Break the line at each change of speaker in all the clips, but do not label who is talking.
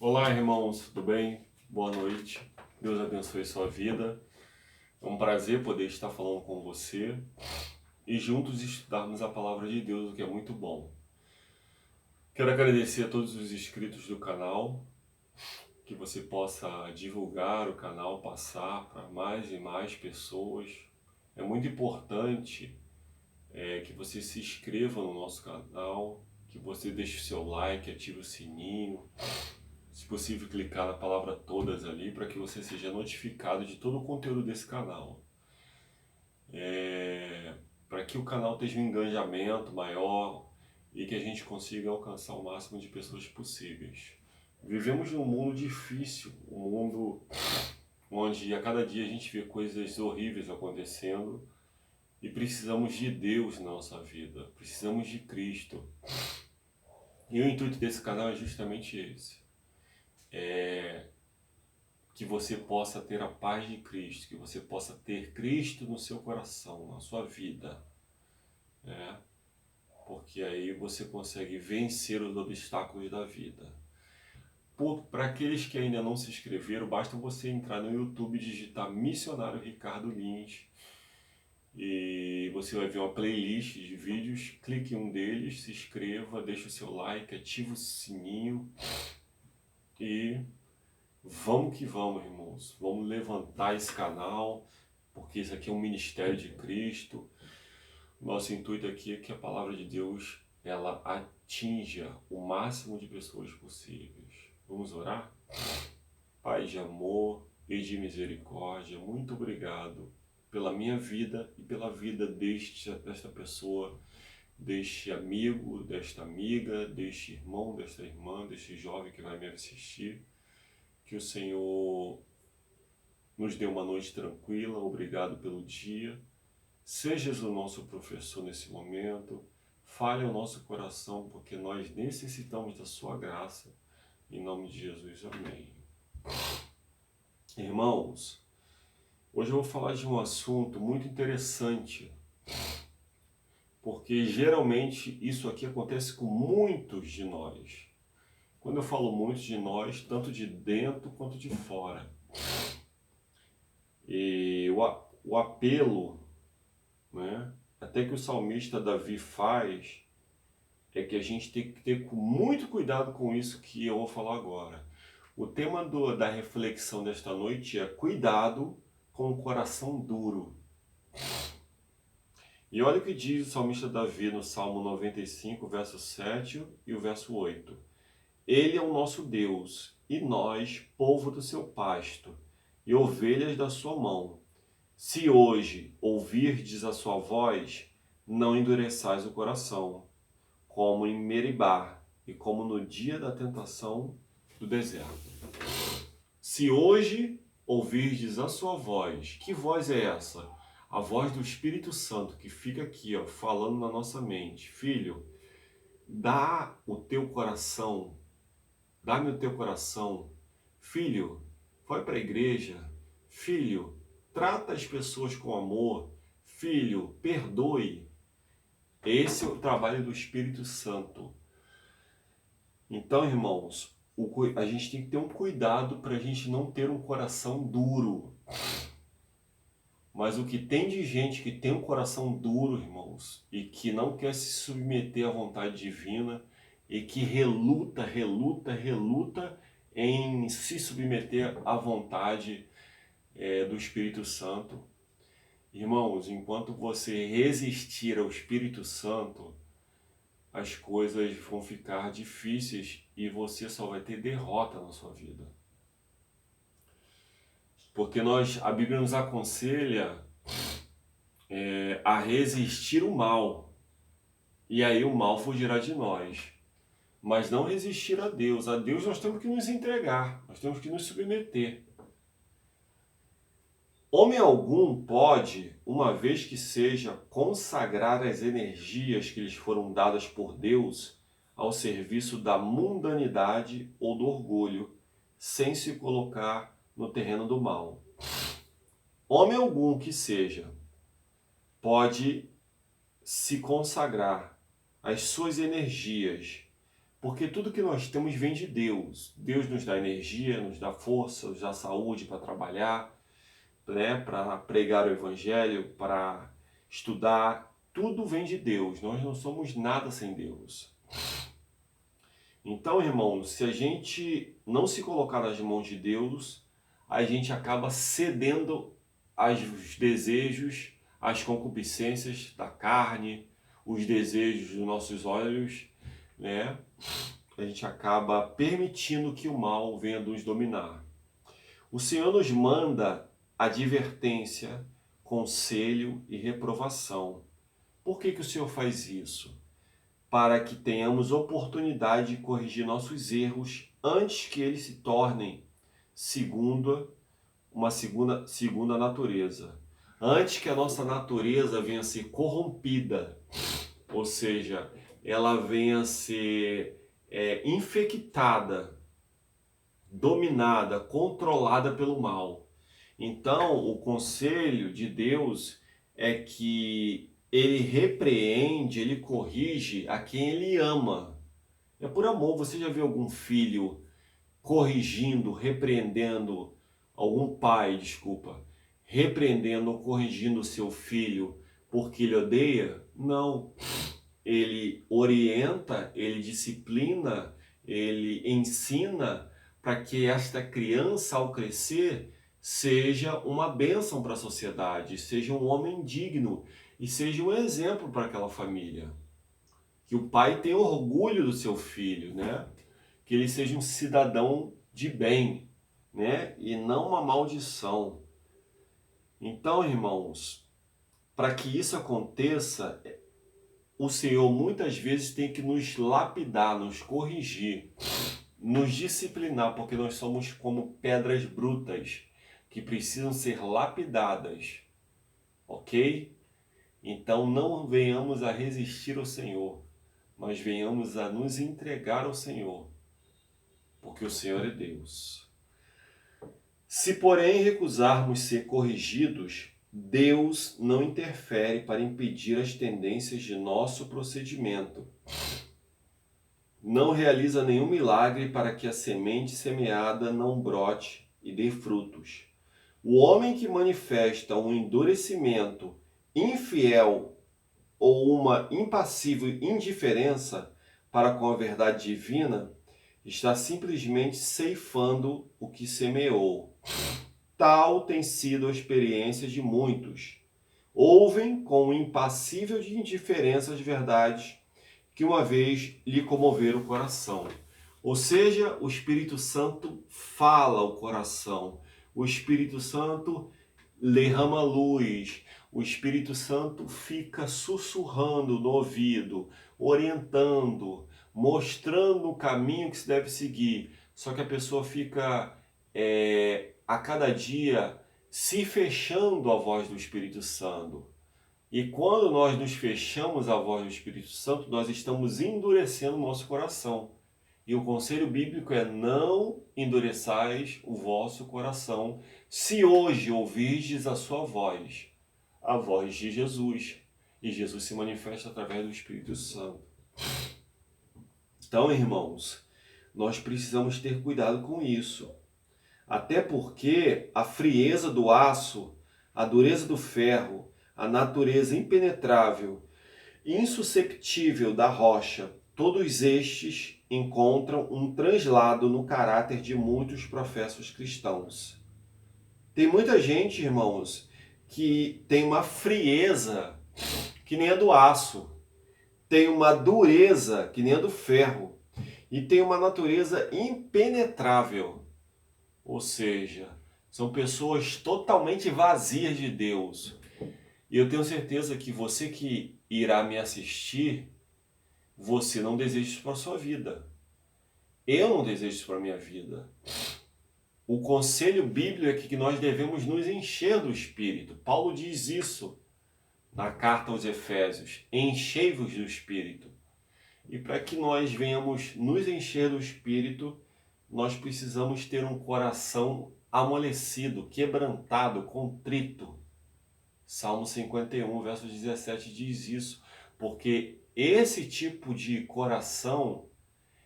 Olá, irmãos, tudo bem? Boa noite. Deus abençoe sua vida. É um prazer poder estar falando com você e juntos estudarmos a palavra de Deus, o que é muito bom. Quero agradecer a todos os inscritos do canal, que você possa divulgar o canal, passar para mais e mais pessoas. É muito importante que você se inscreva no nosso canal, que você deixe o seu like, ative o sininho. Se possível, clicar na palavra todas ali para que você seja notificado de todo o conteúdo desse canal. Para que o canal tenha um engajamento maior e que a gente consiga alcançar o máximo de pessoas possíveis. Vivemos num mundo difícil, um mundo onde a cada dia a gente vê coisas horríveis acontecendo e precisamos de Deus na nossa vida, precisamos de Cristo. E o intuito desse canal é justamente esse. Que você possa ter a paz de Cristo, que você possa ter Cristo no seu coração, na sua vida, né? Porque aí você consegue vencer os obstáculos da vida. Para aqueles que ainda não se inscreveram, basta você entrar no YouTube e digitar Missionário Ricardo Lins e você vai ver uma playlist de vídeos. Clique em um deles, se inscreva, deixe o seu like, ative o sininho e vamos que vamos, irmãos. Vamos levantar esse canal, porque isso aqui é um ministério de Cristo. Nosso intuito aqui é que a palavra de Deus ela atinja o máximo de pessoas possíveis. Vamos orar? Pai de amor e de misericórdia, muito obrigado pela minha vida e pela vida desta pessoa, deste amigo, desta amiga, deste irmão, desta irmã, deste jovem que vai me assistir. Que o Senhor nos dê uma noite tranquila, obrigado pelo dia. Sejas o nosso professor nesse momento, fale ao nosso coração, porque nós necessitamos da sua graça. Em nome de Jesus, amém. Irmãos, hoje eu vou falar de um assunto muito interessante, porque geralmente isso aqui acontece com muitos de nós. Quando eu falo muitos de nós, tanto de dentro quanto de fora. E o apelo, né, até que o salmista Davi faz, é que a gente tem que ter muito cuidado com isso que eu vou falar agora. O tema da reflexão desta noite é cuidado com o coração duro. E olha o que diz o salmista Davi no Salmo 95, verso 7 e o verso 8. Ele é o nosso Deus, e nós, povo do seu pasto, e ovelhas da sua mão. Se hoje ouvirdes a sua voz, não endureçais o coração, como em Meribá e como no dia da tentação do deserto. Se hoje ouvirdes a sua voz, que voz é essa? A voz do Espírito Santo que fica aqui, ó, falando na nossa mente. Filho, dá o teu coração, dá-me o teu coração. Filho, vai para a igreja. Filho, trata as pessoas com amor. Filho, perdoe. Esse é o trabalho do Espírito Santo. Então, irmãos, a gente tem que ter um cuidado para a gente não ter um coração duro. Mas o que tem de gente que tem um coração duro, irmãos, e que não quer se submeter à vontade divina, e que reluta em se submeter à vontade do Espírito Santo. Irmãos, enquanto você resistir ao Espírito Santo, as coisas vão ficar difíceis e você só vai ter derrota na sua vida. Porque a Bíblia nos aconselha a resistir o mal, e aí o mal fugirá de nós. Mas não resistir a Deus. A Deus nós temos que nos entregar, nós temos que nos submeter. Homem algum pode, uma vez que seja, consagrar as energias que lhes foram dadas por Deus ao serviço da mundanidade ou do orgulho, sem se colocar no terreno do mal. Homem algum que seja, pode se consagrar as suas energias Porque tudo que nós temos vem de Deus. Deus nos dá energia, nos dá força, nos dá saúde para trabalhar, né? Para pregar o Evangelho, para estudar. Tudo vem de Deus. Nós não somos nada sem Deus. Então, irmãos, se a gente não se colocar nas mãos de Deus, a gente acaba cedendo aos desejos, às concupiscências da carne, os desejos dos nossos olhos, né? A gente acaba permitindo que o mal venha nos dominar. O Senhor nos manda advertência, conselho e reprovação. Por que o Senhor faz isso? Para que tenhamos oportunidade de corrigir nossos erros antes que eles se tornem uma segunda natureza. Antes que a nossa natureza venha a ser corrompida, ou seja, ela venha a ser infectada, dominada, controlada pelo mal. Então, o conselho de Deus é que ele repreende, ele corrige a quem ele ama. É por amor. Você já viu algum filho corrigindo, repreendendo, algum pai, desculpa, repreendendo ou corrigindo seu filho porque ele odeia? Não. Ele orienta, ele disciplina, ele ensina para que esta criança, ao crescer, seja uma bênção para a sociedade, seja um homem digno e seja um exemplo para aquela família. Que o pai tenha orgulho do seu filho, né? Que ele seja um cidadão de bem, né? E não uma maldição. Então, irmãos, para que isso aconteça, o Senhor muitas vezes tem que nos lapidar, nos corrigir, nos disciplinar, porque nós somos como pedras brutas que precisam ser lapidadas, ok? Então não venhamos a resistir ao Senhor, mas venhamos a nos entregar ao Senhor, porque o Senhor é Deus. Se, porém, recusarmos ser corrigidos, Deus não interfere para impedir as tendências de nosso procedimento. Não realiza nenhum milagre para que a semente semeada não brote e dê frutos. O homem que manifesta um endurecimento infiel ou uma impassível indiferença para com a verdade divina está simplesmente ceifando o que semeou. Tal tem sido a experiência de muitos. Ouvem com um impassível de indiferença as verdades que uma vez lhe comoveram o coração. Ou seja, o Espírito Santo fala ao coração. O Espírito Santo derrama luz. O Espírito Santo fica sussurrando no ouvido, orientando, mostrando o caminho que se deve seguir. Só que a pessoa fica a cada dia se fechando à voz do Espírito Santo. E quando nós nos fechamos à voz do Espírito Santo, nós estamos endurecendo o nosso coração. E o conselho bíblico é: não endureçais o vosso coração, se hoje ouvirdes a sua voz, a voz de Jesus. E Jesus se manifesta através do Espírito Santo. Então, irmãos, nós precisamos ter cuidado com isso. Até porque a frieza do aço, a dureza do ferro, a natureza impenetrável e insusceptível da rocha, todos estes encontram um translado no caráter de muitos professos cristãos. Tem muita gente, irmãos, que tem uma frieza que nem a do aço, tem uma dureza que nem a do ferro e tem uma natureza impenetrável. Ou seja, são pessoas totalmente vazias de Deus. E eu tenho certeza que você que irá me assistir, você não deseja isso para a sua vida. Eu não desejo isso para a minha vida. O conselho bíblico é que nós devemos nos encher do Espírito. Paulo diz isso na carta aos Efésios: enchei-vos do Espírito. E para que nós venhamos nos encher do Espírito, nós precisamos ter um coração amolecido, quebrantado, contrito. Salmo 51, verso 17 diz isso, porque esse tipo de coração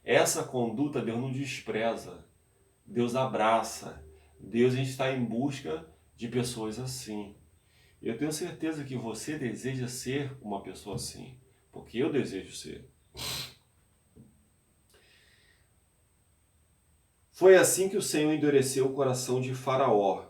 Essa conduta Deus não despreza, Deus abraça. Deus, a gente está em busca de pessoas assim. Eu tenho certeza que você deseja ser uma pessoa assim, porque eu desejo ser. Foi assim que o Senhor endureceu o coração de Faraó.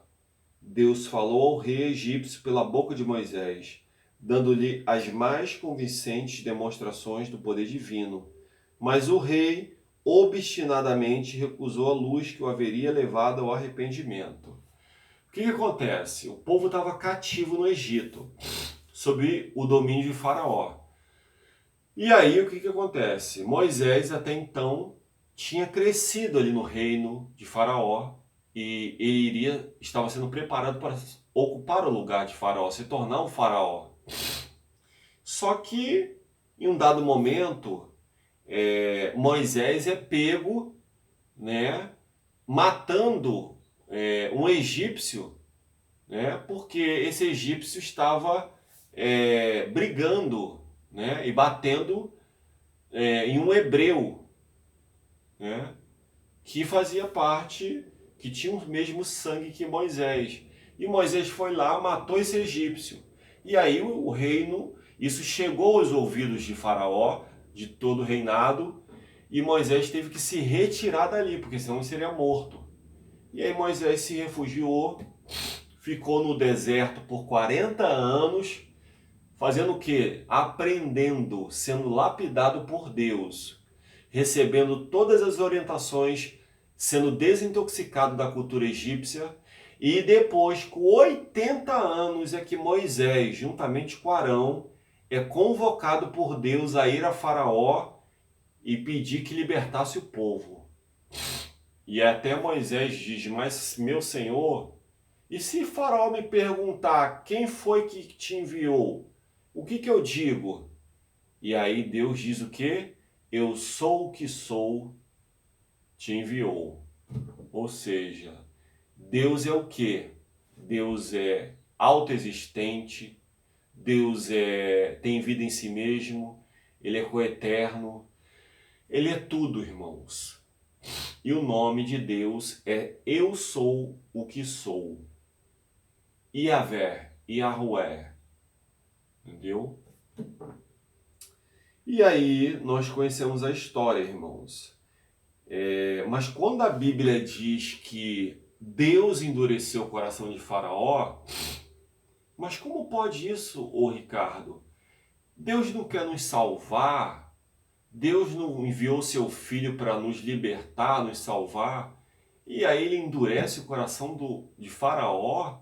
Deus falou ao rei egípcio pela boca de Moisés, dando-lhe as mais convincentes demonstrações do poder divino. Mas o rei obstinadamente recusou a luz que o haveria levado ao arrependimento. O que acontece? O povo estava cativo no Egito, sob o domínio de Faraó. E aí o que acontece? Moisés até então tinha crescido ali no reino de Faraó e ele estava sendo preparado para ocupar o lugar de Faraó, se tornar um faraó. Só que em um dado momento Moisés é pego, né, matando um egípcio, né, porque esse egípcio estava brigando, né, e batendo em um hebreu, né, que fazia parte, que tinha o mesmo sangue que Moisés. E Moisés foi lá, matou esse egípcio. E aí o reino, isso chegou aos ouvidos de Faraó, de todo o reinado, e Moisés teve que se retirar dali, porque senão ele seria morto. E aí Moisés se refugiou, ficou no deserto por 40 anos, fazendo o quê? Aprendendo, sendo lapidado por Deus, recebendo todas as orientações, sendo desintoxicado da cultura egípcia. E depois, com 80 anos, é que Moisés, juntamente com Arão, é convocado por Deus a ir a Faraó e pedir que libertasse o povo. E até Moisés diz: mas meu Senhor, e se Faraó me perguntar quem foi que te enviou, o que eu digo? E aí Deus diz o quê? Eu sou o que sou, te enviou. Ou seja, Deus é o quê? Deus é autoexistente, Deus tem vida em si mesmo, Ele é coeterno, Ele é tudo, irmãos. E o nome de Deus é Eu Sou o que Sou. Iavé, Iahué. Entendeu? E aí nós conhecemos a história, irmãos. Mas quando a Bíblia diz que Deus endureceu o coração de Faraó, mas como pode isso, ô Ricardo? Deus não quer nos salvar? Deus não enviou seu filho para nos libertar, nos salvar? E aí ele endurece o coração de Faraó?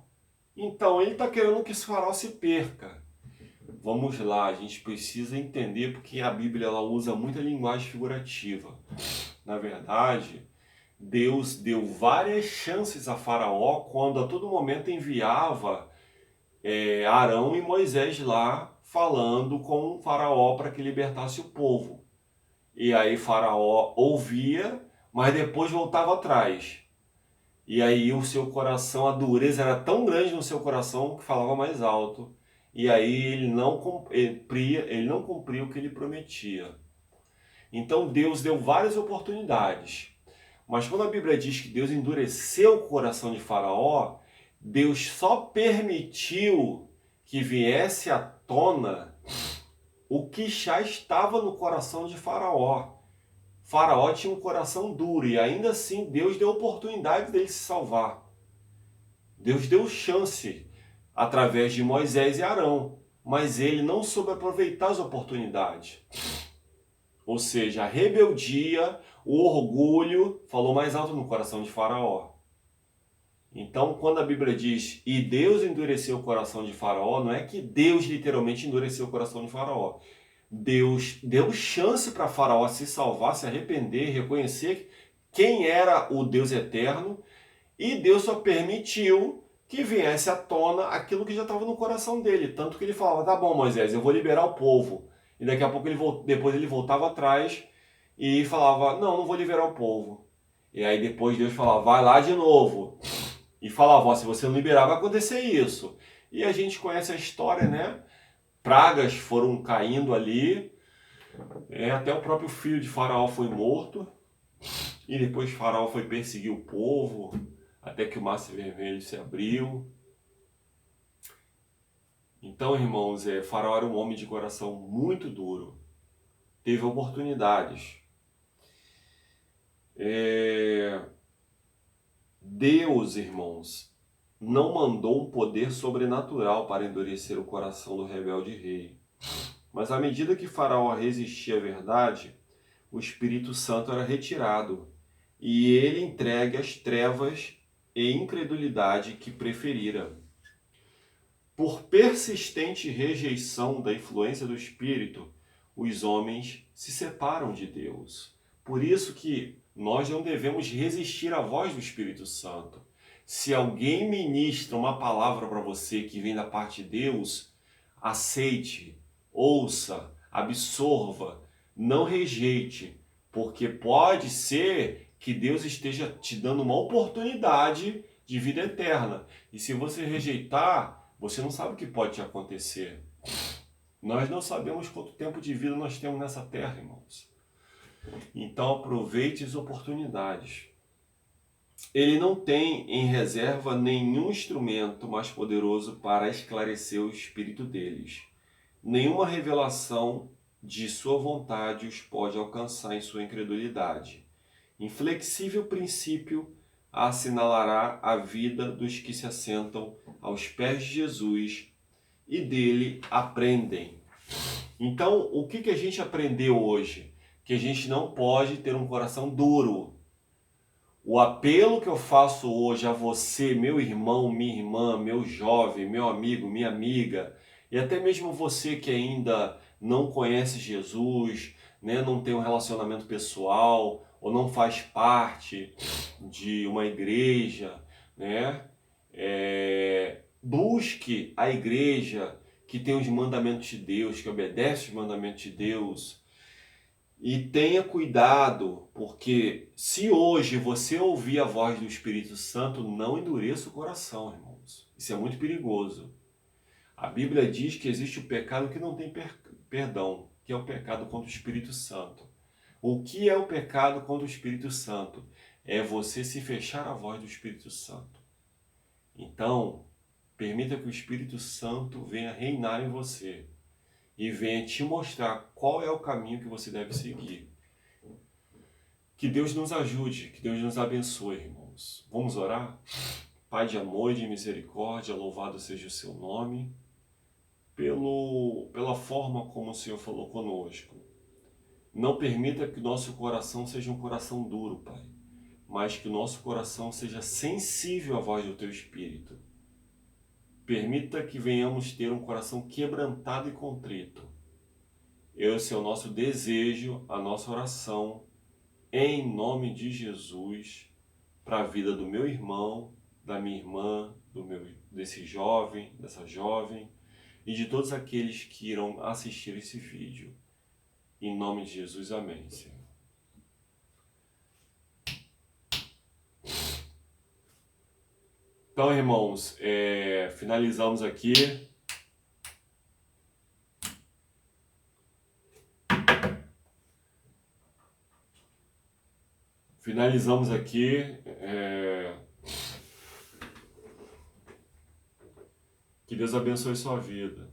Então ele está querendo que esse Faraó se perca. Vamos lá, a gente precisa entender porque a Bíblia ela usa muita linguagem figurativa. Na verdade, Deus deu várias chances a Faraó quando a todo momento enviava Arão e Moisés lá falando com o Faraó para que libertasse o povo. E aí Faraó ouvia, mas depois voltava atrás. E aí o seu coração, a dureza era tão grande no seu coração que falava mais alto. E aí ele não cumpria o que ele prometia. Então Deus deu várias oportunidades. Mas quando a Bíblia diz que Deus endureceu o coração de Faraó, Deus só permitiu que viesse à tona o que já estava no coração de Faraó. Faraó tinha um coração duro e ainda assim Deus deu oportunidade dele se salvar. Deus deu chance através de Moisés e Arão, mas ele não soube aproveitar as oportunidades. Ou seja, a rebeldia, o orgulho falou mais alto no coração de Faraó. Então, quando a Bíblia diz e Deus endureceu o coração de Faraó, não é que Deus literalmente endureceu o coração de Faraó. Deus deu chance para Faraó se salvar, se arrepender, reconhecer quem era o Deus eterno, e Deus só permitiu que viesse à tona aquilo que já estava no coração dele. Tanto que ele falava: tá bom, Moisés, eu vou liberar o povo. E daqui a pouco depois ele voltava atrás e falava: não vou liberar o povo. E aí depois Deus falava: vai lá de novo. E falava: ó, se você não liberar, vai acontecer isso. E a gente conhece a história, né? Pragas foram caindo ali, Até o próprio filho de Faraó foi morto, e depois Faraó foi perseguir o povo, até que o Mar Vermelho se abriu. Então, irmãos, Faraó era um homem de coração muito duro. Teve oportunidades. Deus, irmãos, não mandou um poder sobrenatural para endurecer o coração do rebelde rei. Mas à medida que Faraó resistia à verdade, o Espírito Santo era retirado e ele entregue às trevas e incredulidade que preferira. Por persistente rejeição da influência do Espírito, os homens se separam de Deus. Por isso que nós não devemos resistir à voz do Espírito Santo. Se alguém ministra uma palavra para você que vem da parte de Deus, aceite, ouça, absorva, não rejeite, porque pode ser que Deus esteja te dando uma oportunidade de vida eterna. E se você rejeitar, você não sabe o que pode te acontecer. Nós não sabemos quanto tempo de vida nós temos nessa terra, irmãos. Então aproveite as oportunidades. Ele não tem em reserva nenhum instrumento mais poderoso para esclarecer o espírito deles. Nenhuma revelação de sua vontade os pode alcançar em sua incredulidade. Inflexível princípio assinalará a vida dos que se assentam aos pés de Jesus e dele aprendem. Então, o que a gente aprendeu hoje? Que a gente não pode ter um coração duro. O apelo que eu faço hoje a você, meu irmão, minha irmã, meu jovem, meu amigo, minha amiga, e até mesmo você que ainda não conhece Jesus, né, não tem um relacionamento pessoal, ou não faz parte de uma igreja, né? Busque a igreja que tem os mandamentos de Deus, que obedece os mandamentos de Deus. E tenha cuidado, porque se hoje você ouvir a voz do Espírito Santo, não endureça o coração, irmãos. Isso é muito perigoso. A Bíblia diz que existe o pecado que não tem perdão, que é o pecado contra o Espírito Santo. O que é o pecado contra o Espírito Santo? É você se fechar à voz do Espírito Santo. Então, permita que o Espírito Santo venha reinar em você e venha te mostrar qual é o caminho que você deve seguir. Que Deus nos ajude, que Deus nos abençoe, irmãos. Vamos orar? Pai de amor e de misericórdia, louvado seja o seu nome, pela forma como o Senhor falou conosco. Não permita que o nosso coração seja um coração duro, Pai, mas que o nosso coração seja sensível à voz do Teu Espírito. Permita que venhamos ter um coração quebrantado e contrito. Esse é o nosso desejo, a nossa oração, em nome de Jesus, para a vida do meu irmão, da minha irmã, desse jovem, dessa jovem, e de todos aqueles que irão assistir esse vídeo. Em nome de Jesus, amém, Senhor. Então, irmãos, finalizamos aqui. Finalizamos aqui. Que Deus abençoe sua vida.